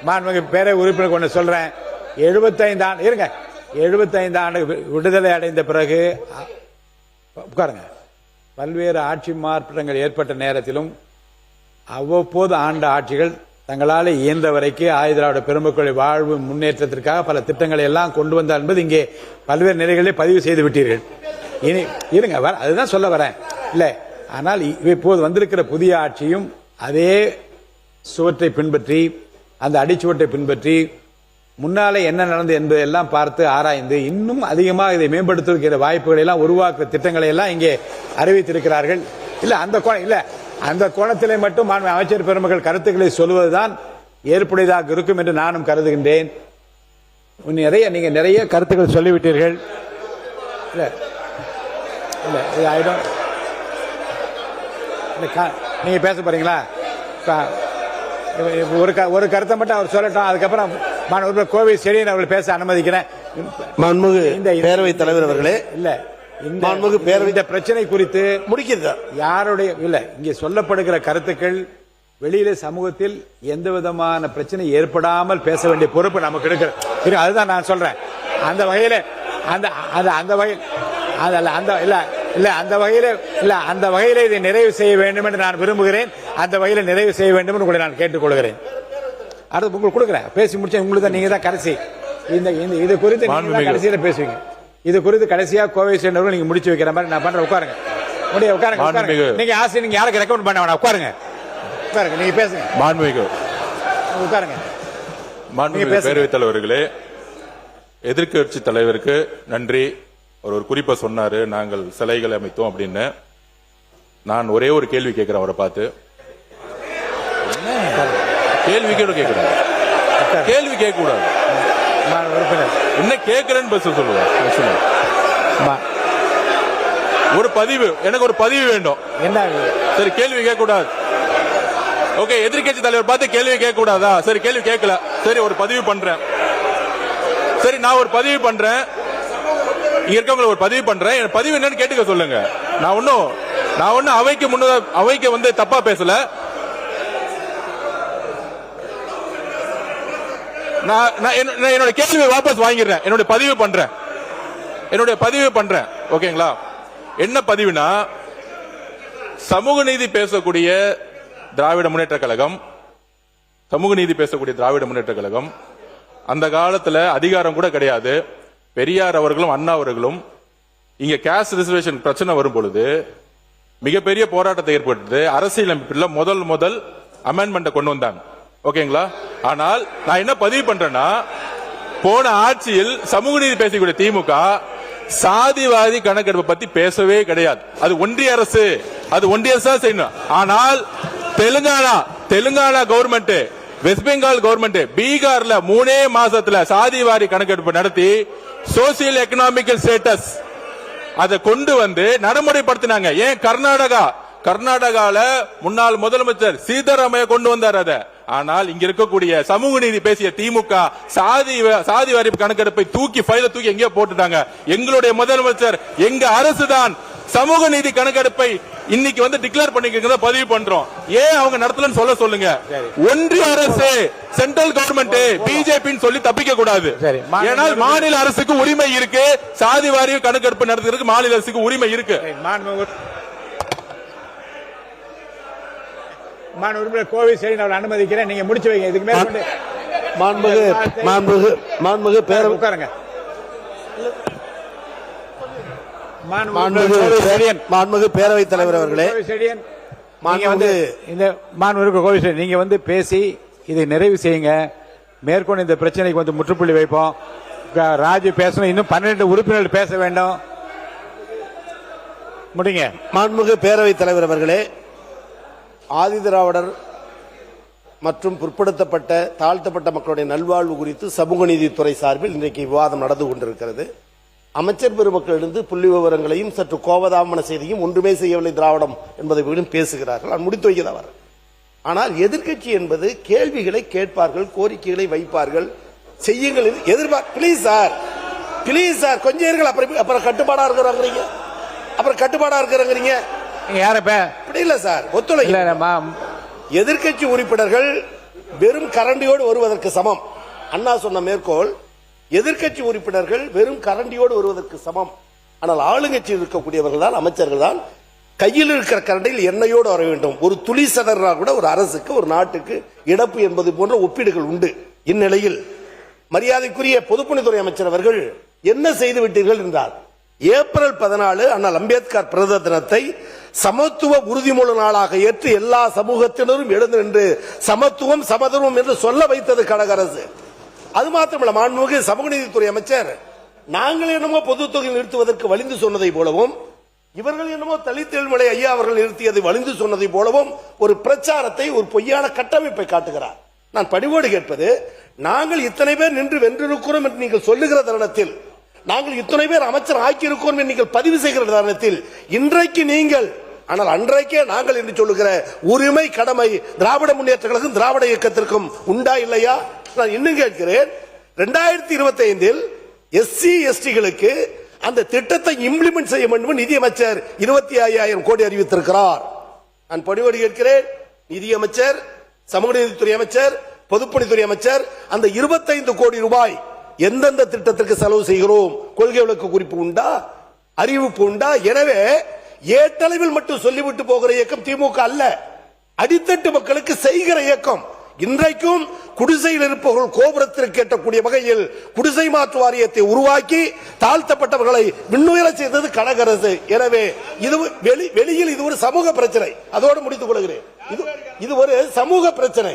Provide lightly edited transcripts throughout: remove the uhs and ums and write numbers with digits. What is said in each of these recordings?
மாண்புமிகு பேரவை உறுப்பினர் ஒன்று சொல்றேன். 75 ஆண்டு இருங்க, 75 ஆண்டு விடுதலை அடைந்த பிறகு உட்காருங்க, பல்வேறு ஆட்சி மாற்றங்கள் ஏற்பட்ட நேரத்திலும் அவ்வப்போது ஆண்ட ஆட்சிகள் தங்களால் இயன்ற வரைக்கும் ஆயுதிராவிட பெருமக்களுடைய வாழ்வு முன்னேற்றத்திற்காக பல திட்டங்களை எல்லாம் கொண்டு வந்தார் என்பது இங்கே பல்வேறு நிலைகளிலே பதிவு செய்து விட்டீர்கள். இனி இருங்க, அதுதான் சொல்ல வரேன். இல்லை, ஆனால் இப்போது வந்திருக்கிற புதிய ஆட்சியும் அதே சுவற்றை பின்பற்றி, அந்த அடிச்சுவட்டை பின்பற்றி, முன்னாலே என்ன நடந்தது என்பதையெல்லாம் பார்த்து ஆராய்ந்து இன்னும் அதிகமாக இதை மேம்படுத்துகிற வாய்ப்புகளை எல்லாம் உருவாக்குற திட்டங்களை எல்லாம் இங்கே அறிவித்திருக்கிறார்கள். இல்ல அந்த கோணத்திலே மட்டும் அமைச்சர் பெருமக்கள் கருத்துக்களை சொல்வதுதான் ஏற்புடையதாக இருக்கும் என்று நானும் கருதுகின்றேன். நீங்க நிறைய கருத்துக்கள் சொல்லிவிட்டீர்கள். நீங்க பேச போறீங்களா? ஒரு கருத்தை மட்டும் அவர் சொல்லட்டும், அதுக்கப்புறம் கோவை செடியன் அவர்கள் பேச அனுமதிக்கிறேன். இந்த பேரவைத் தலைவர் அவர்களே, இல்ல இந்த பிரச்சனை குறித்து முடிக்கிறது யாருடைய இல்ல, இங்கே சொல்லப்படுகிற கருத்துக்கள் வெளியில சமூகத்தில் எந்த விதமான பிரச்சனை ஏற்படாமல் பேச வேண்டிய பொறுப்பு நமக்கு இருக்கிறது. அதுதான் நான் சொல்றேன். அந்த வகையில அந்த வகையில இதை நிறைவு செய்ய வேண்டும் என்று நான் விரும்புகிறேன். அந்த வகையில நிறைவு செய்ய வேண்டும் என்று உங்களை நான் கேட்டுக்கொள்கிறேன். அடுத்து உங்களுக்கு கொடுக்குறேன், பேசி முடிச்ச உங்களுக்கு தான், நீங்க தான் கடைசி. இது குறித்து கடைசியில பேசுவீங்க. இது குறித்து கடைசியா கோவை சேர்ந்தவர்கள் நீங்க முடிச்சு வைக்கிற மாதிரி நான் பண்றேன். உட்காருங்க, உட்காருங்க. நீங்க ஆசை, நீங்க யாருக்கு ரெக்கமெண்ட் பண்ண வேணாம். உட்காருங்க, நீங்க பேசுங்க. உட்காருங்க. பேரவைத் தலைவர்களே, எதிர்க்கட்சி தலைவருக்கு நன்றி. ஒரு குறிப்பை சொன்னாரு, நாங்கள் சிலைகளை அமைத்தோம் அப்படின்னு. நான் ஒரே ஒரு கேள்வி கேட்கிறேன் அவரை பார்த்து. கேள்வி கேட்கிறேன், கேள்வி கேட்க கூடாது. என்ன கேட்கிறேன்னு பேச சொல்லுவேன். ஒரு பதிவு, எனக்கு ஒரு பதிவு வேண்டும். என்ன சரி, கேள்வி கேட்க கூடாது. ஓகே, எதிர்க்கட்சி தலைவர் பார்த்து கேள்வி கேட்க கூடாதா? சரி, கேள்வி கேட்கல. சரி, ஒரு பதிவு பண்றேன். சரி, நான் ஒரு பதிவு பண்றேன். இங்க இருக்கவங்களை ஒரு பதிவு பண்றேன். என் பதிவு என்னன்னு கேட்டுக்க சொல்லுங்க. நான் ஒன்னும் அவைக்கு வந்து தப்பா பேசல. என்னோட கேள்வியை வாபஸ் வாங்கிடுறேன். என்னுடைய பதிவு பண்றேன். ஓகேங்களா? என்ன பதிவுனா, சமூக நீதி பேசக்கூடிய திராவிட முன்னேற்ற கழகம் அந்த காலத்துல அதிகாரம் கூட கிடையாது. பெரியார் அவர்களும் அண்ணா அவர்களும் இங்க கேஸ்ட் ரிசர்வேஷன் பிரச்சனை வரும் பொழுது மிகப்பெரிய போராட்டத்தை ஏற்படுத்தி அரசியலமைப்பில் முதல் அமெண்ட்மெண்ட் கொண்டு வந்தாங்க. ஓகேங்களா? ஆனால் நான் என்ன பதிவு பண்றேன்னா, போன ஆட்சியில் சமூக நீதி பேசக்கூடிய திமுக சாதிவாதி கணக்கெடுப்பை பத்தி பேசவே கிடையாது. அது ஒன்றிய அரசு தான் செய்யணும். ஆனால் Telangana government, west Bengal government, பீகார்ல 3 மாசத்துல சாதிவாரி கணக்கெடுப்பு நடத்தி சோசியல் எக்கனாமிக்கல் ஸ்டேட்டஸ் அதை கொண்டு வந்து நடைமுறைப்படுத்தினாங்க. ஏன் கர்நாடகால முன்னாள் முதலமைச்சர் சீதாராமையா கொண்டு வந்தார் அதை. ஆனால் இங்க இருக்கக்கூடிய சமூக நீதி பேசிய திமுக சாதி வாரி கணக்கெடுப்பை ஃபைல தூக்கி எங்கேயோ போட்டுட்டாங்க. எங்களுடைய முதலமைச்சர், எங்க அரசு தான் சமூக நீதி கணக்கெடுப்பை இன்னைக்கு வந்து டிக்ளேர் பண்ணிக்கிறத பதிவு பண்றோம். ஏன் அவங்க நடத்தலன்னு சொல்லுங்க. ஒன்றிய அரசு, சென்ட்ரல் கவர்மெண்ட், பிஜேபின்னு சொல்லி தப்பிக்க கூடாது. ஏனால் மாநில அரசுக்கு உரிமை இருக்கு. சாதி வாரி கணக்கெடுப்பு நடத்துறதுக்கு மாநில அரசுக்கு உரிமை இருக்கு. கோவை சரி, நான் அனுமதிக்கிறேன். நீங்க முடிச்சு வைங்க. இதுக்கு மேல மாண்புமிகு பேரவை உட்காருங்க. மாண்புமிகு பேரவைத் தலைவர் அவர்களே, நீங்க வந்து பேசி இதை நிறைவு செய்யுங்க. மேற்கொண்டு இந்த பிரச்சனைக்கு வந்து முற்றுப்புள்ளி வைப்போம். ராஜு பேசணும். இன்னும் 12 உறுப்பினர்கள் பேச வேண்டும். முடிங்க. மாண்புமிகு பேரவைத் தலைவர் அவர்களே, ஆதிதிராவிடர் மற்றும் பிற்படுத்தப்பட்ட தாழ்த்தப்பட்ட மக்களுடைய நல்வாழ்வு குறித்து சமூக நீதித்துறை சார்பில் இன்றைக்கு விவாதம் நடந்து கொண்டிருக்கிறது. அமைச்சர் பெருமக்களிலிருந்து புள்ளி விவரங்களையும் சற்று கோபதாமன செய்தியும் ஒன்றுமே செய்யவில்லை திராவிடம் என்பதை பேசுகிறார்கள். நான் முடித்து வைக்கிறவர். ஆனால் எதிர்க்கட்சி என்பது கேள்விகளை கேட்பார்கள், கோரிக்கைகளை வைப்பார்கள், செய்யுங்கள் பிளீஸ் சார் கொஞ்சம் இருங்கள். அப்புறம் கட்டுப்பாடா இருக்கிறாங்க. இல்ல சார், ஒத்துழைப்பு. எதிர்க்கட்சி உறுப்பினர்கள் வெறும் கரண்டியோடு வருவதற்கு சமம். அண்ணா சொன்ன மேற்கோள், எதிர்க்கட்சி உறுப்பினர்கள் வெறும் கரண்டியோடு வருவதற்கு சமம். ஆனால் ஆளுங்கட்சியில் இருக்கக்கூடியவர்கள் தான், அமைச்சர்கள் தான் கையில் இருக்கிற கரண்டியில் எண்ணெயோடு வர வேண்டும். ஒரு துளி சதறா கூட ஒரு அரசுக்கு, ஒரு நாட்டுக்கு இழப்பு என்பது போன்ற ஒப்பீடுகள் உண்டு. இந்நிலையில் மரியாதைக்குரிய பொதுப்பணித்துறை அமைச்சர் அவர்கள் என்ன செய்து விட்டீர்கள் என்றார். ஏப்ரல் 14 அண்ணல் அம்பேத்கர் பிறந்த தினத்தை சமத்துவ உறுதிமொழி நாளாக ஏற்று எல்லா சமூகத்தினரும் எழுந்து நின்று சமத்துவம் சமதர்மம் என்று சொல்ல வைத்தது கழக அரசு. அது மாத்திரமல்ல, மாண்புமிகு சமூக நீதித்துறை அமைச்சர் நாங்கள் என்னமோ பொது தொகை நிறுத்துவதற்கு வலிந்து சொன்னதை போலவும், இவர்கள் என்னமோ தலித்தெழுமலை ஐயா அவர்கள் நிறுத்தியதை வலிந்து சொன்னதை போலவும் ஒரு பிரச்சாரத்தை, ஒரு பொய்யான கட்டமைப்பை காட்டுகிறார். நான் பணிவோடு கேட்பது, நாங்கள் இத்தனை பேர் நின்று வென்றிருக்கிறோம் என்று நீங்கள் சொல்லுகிற தருணத்தில், நாங்கள் இத்தனை பேர் அமைச்சர் ஆக்கியிருக்கிறோம் என்று நீங்கள் பதிவு செய்கிற தருணத்தில், இன்றைக்கு நீங்கள், ஆனால் அன்றைக்கே நாங்கள் என்று சொல்லுகிற உரிமை கடமை திராவிட முன்னேற்ற கழகம் திராவிட இயக்கத்திற்கும் உண்டா இல்லையா? நான் இன்னும் கேட்கிறேன், 2025 எஸ்சி எஸ்டிகளுக்கு அந்த திட்டத்தை இம்ப்ளிமெண்ட் செய்ய வேண்டும் நிதியமைச்சர் 25,000 கோடி அறிவித்திருக்கிறார். நான் பணிவோடு கேட்கிறேன், நிதியமைச்சர், சமூக நீதித்துறை அமைச்சர், பொதுப்பணித்துறை அமைச்சர், அந்த 25 கோடி ரூபாய் எந்தெந்த திட்டத்திற்கு செலவு செய்கிறோம், கொள்கை விளக்க குறிப்பு உண்டா, அறிவிப்பு உண்டா? எனவே ஏட்டளவில் மட்டும் சொல்லிவிட்டு போகிற இயக்கம் திமுக அல்ல, அடித்தட்டு மக்களுக்கு செய்கிற இயக்கம். இன்றைக்கும் குடிசையில் இருப்பவர்கள் கோபுரத்திற்கு எட்டக்கூடிய வகையில் குடிசை மாற்று வாரியத்தை உருவாக்கி தாழ்த்தப்பட்டவர்களை விண்ணுயர செய்தது கழக அரசு. எனவே இது வெளியில் இது ஒரு சமூக பிரச்சனை. அதோடு முடித்துக் கொள்கிறேன். இது ஒரு சமூக பிரச்சனை.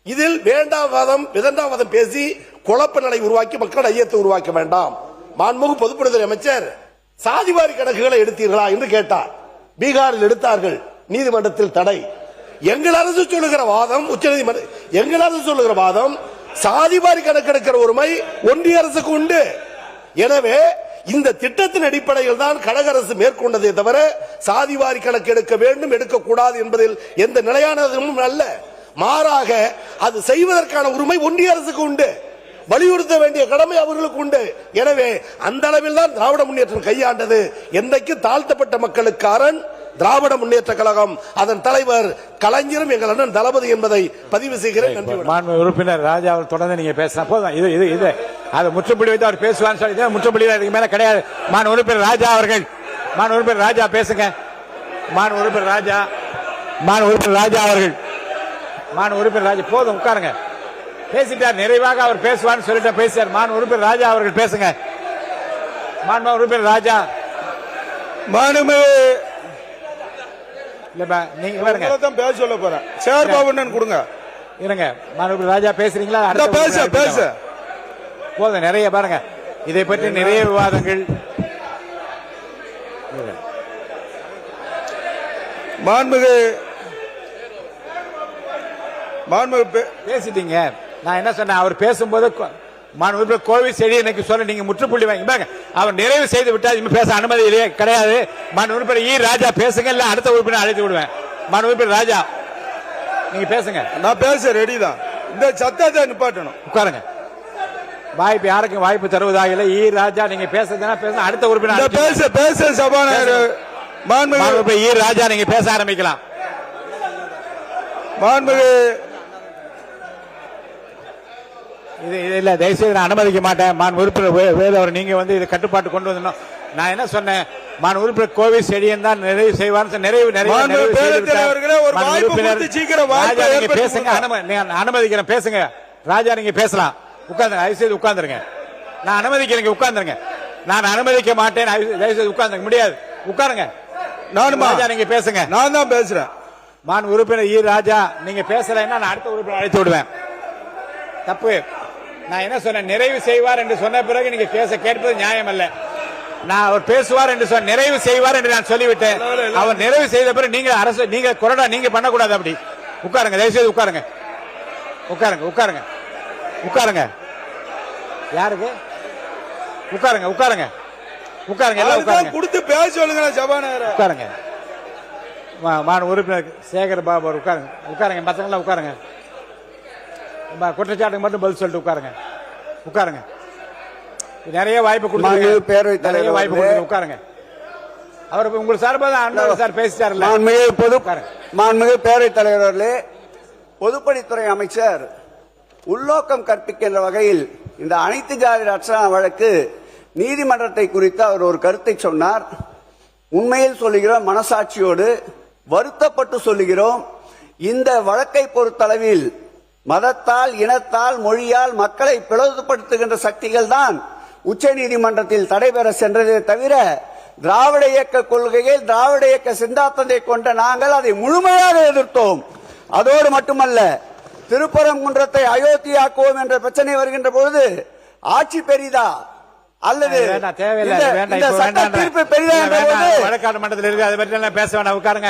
இதில் வேண்டாவாதம் விதண்டாவாதம் பேசி குழப்ப நிலை உருவாக்கி மக்கள் ஐயத்தை உருவாக்க வேண்டாம். மாண்புமிகு பொதுப்பணித்துறை அமைச்சர் சாதிவாரி கணக்குகளை எடுத்தீர்களா என்று கேட்டார். பீகாரில் எடுத்தார்கள், நீதிமன்றத்தில் தடை. எங்கள் அரசு சொல்லுகிற வாதம், உச்சநீதிமன்றம் எங்கள் அரசு சொல்லுகிற வாதம், சாதிவாரி கணக்கெடுக்கிற உரிமை ஒன்றிய அரசுக்கு உண்டு. எனவே இந்த திட்டத்தின் அடிப்படையில் தான் கழக அரசு மேற்கொண்டதே தவிர சாதிவாரி கணக்கு எடுக்க வேண்டும் எடுக்கக்கூடாது என்பதில் எந்த நிலையானதும் அல்ல. மாறாக அது செய்வதற்கான உரிமை ஒன்றிய அரசுக்கு உண்டு, வலியுறுத்த வேண்டிய கடமை அவர்களுக்கு உண்டு. எனவே அந்த அளவில் தான் திராவிட முன்னேற்றம் கையாண்டது. என்றைக்கு தாழ்த்தப்பட்ட மக்களுக்கு அரண் திராவிட முன்னேற்ற கழகம், அதன் தலைவர் கலைஞரும் எங்கள் அண்ணன் தளபதி என்பதை பதிவு செய்கிறேன். நன்றி. மாண்பு உறுப்பினர் ராஜா அவர் தொடர்ந்து நீங்க பேசினா போதும். இது அதை முற்றுப்புள்ளி வைத்து அவர் பேசுவான்னு சொல்லி முற்றுப்புள்ளி இதுக்கு மேல கிடையாது. மாண்பு உறுப்பினர் ராஜா அவர்கள், மாண்பு உறுப்பினர் ராஜா பேசுங்க. மாண்பு உறுப்பினர் ராஜா, மாண்பு உறுப்பினர் ராஜா அவர்கள், மாண்பு உறுப்பினர் ராஜா போதும், உட்காருங்க. பேசிட்டார், நிறைவாக அவர் பேசுவான்னு சொல்லிட்டு பேசியார். மாண்பு உறுப்பினர் ராஜா அவர்கள் பேசுங்க. மாண்பு உறுப்பினர் ராஜா, மாண்பு இல்லப்பா நீங்க பாருங்க, பேச சொல்ல போறேன். சேர் பாபுண்ணன் கொடுங்க. இருங்க, மாண்பு ராஜா பேசுறீங்களா? பேச போதும், நிறைய பாருங்க, இதை பற்றி நிறைய விவாதங்கள். மாண்புமிகு பேசிட்டீங்க. நான் என்ன சொன்னேன், அவர் பேசும்போது கோவில் செடி எனக்கு சொல்ல நீங்க முற்றுப்புள்ளி வாங்கி அவர் நிறைவு செய்து விட்டால் இனிமே பேச அனுமதி இல்லையே கிடையாது. மாண்பு உறுப்பினர் ஈ ராஜா பேசுங்க, இல்ல அடுத்த உறுப்பினர் அழைத்து விடுவேன். மாண்பு உறுப்பினர் ராஜா நீங்க பேசுங்க. நான் பேச ரெடி தான். இந்த சத்தத்தை நிப்பாட்டணும். உட்காருங்க. வாய்ப்பு யாருக்கும் வாய்ப்பு தருவதாக இல்லை. ஈ ராஜா நீங்க பேசுறதுனா பேச, அடுத்த உறுப்பினர் பேச சபாநாயகர் மாண்புமிகு ஈ ராஜா நீங்க பேச ஆரம்பிக்கலாம். மாண்புமிகு இது இல்ல, தயவுசெய்து நான் அனுமதிக்க மாட்டேன். மான் உறுப்பினர் வேலவர் நீங்க இது கட்டுப்பாட்டு கொண்டு வரணும். நான் என்ன சொன்னேன், மான் உறுப்பினர் கோவில் செடியன் தான் நிறைவு செய்வார். நிறைவு பேசுங்க, அனுமதிக்கிறேன் பேசுங்க. ராஜா நீங்க பேசலாம், உட்கார்ந்து தயவுசெய்து உட்கார்ந்துருங்க. நான் அனுமதிக்கிறேங்க, உட்கார்ந்துருங்க. நான் அனுமதிக்க மாட்டேன், தயவுசெய்து உட்கார்ந்துருங்க. முடியாது, உட்காருங்க. ராஜா நீங்க பேசுங்க. நான் தான் பேசுறேன். மான் உறுப்பினர் ஈ ராஜா நீங்க பேசலைன்னா நான் அடுத்த உறுப்பினர் அழைத்து விடுவேன். தப்பு. நான் என்ன சொன்னேன், நிறைவு செய்வார் என்று சொன்ன பிறகு நீங்க கேட்பது நியாயம் அல்ல. நான் அவர் பேசுவார் என்று சொன்ன, நிறைவு செய்வார் என்று நான் சொல்லிவிட்டேன். அவர் நிறைவு செய்த பிறகு நீங்க அரசு நீங்க கொறடா நீங்க பண்ணக்கூடாது. அப்படி உட்காருங்க, தயவுசெய்து உட்காருங்க. உட்காருங்க உட்காருங்க உட்காருங்க. யாருக்கு உட்காருங்க? உட்காருங்க உட்காருங்க, எல்லாம் உட்காருங்க. கொடுத்து பேச சொல்லுங்க சபாநாயகர். உட்காருங்க. மாநில உறுப்பினர் சேகர் பாபு உட்காருங்க. உட்காருங்க, மற்றவங்களாம் உட்காருங்க. குற்றச்சாட்டுக்கு மட்டும் பதில் சொல்லிட்டு உட்காருங்க. உட்காருங்க. நிறைய வாய்ப்பு கொடுத்து நிறைய வாய்ப்பு கொடுத்து உட்காருங்க. அவர் உங்களுக்கு சார்பாக சார் பேசிட்டாருல்ல. மாண்புமிகு பேரவைத் தலைவர் அவர்களே, பொதுப்பணித்துறை அமைச்சர் உள்நோக்கம் கற்பிக்கின்ற வகையில் இந்த அனைத்து ஜாதி ரட்சணா வழக்கு நீதிமன்றத்தை குறித்து அவர் ஒரு கருத்தை சொன்னார். உண்மையில் சொல்லுகிறோம், மனசாட்சியோடு வருத்தப்பட்டு சொல்லுகிறோம். இந்த வழக்கை பொறுத்தளவில் மதத்தால், இனத்தால், மொழியால் மக்களை பிளவுபடுத்துகின்ற சக்திகள் தான் உச்ச நீதிமன்றத்தில் தடைபெற சென்றதே தவிர திராவிட இயக்க கொள்கையை, திராவிட இயக்க சித்தாந்தத்தை கொண்ட நாங்கள் அதை முழுமையாக எதிர்த்தோம். அதோடு மட்டுமல்ல, திருப்பரங்குன்றத்தை அயோத்தியாக்குவோம் என்ற பிரச்சனை வருகின்ற பொழுது ஆட்சி பெரிதா அல்லது தேவையில்லை, இந்த சட்ட தீர்ப்பு பெரிதா என்ற போது வழக்காடு மன்றத்தில் இருக்கு, அதை பற்றி பேச வேண்டாம், உட்காருங்க.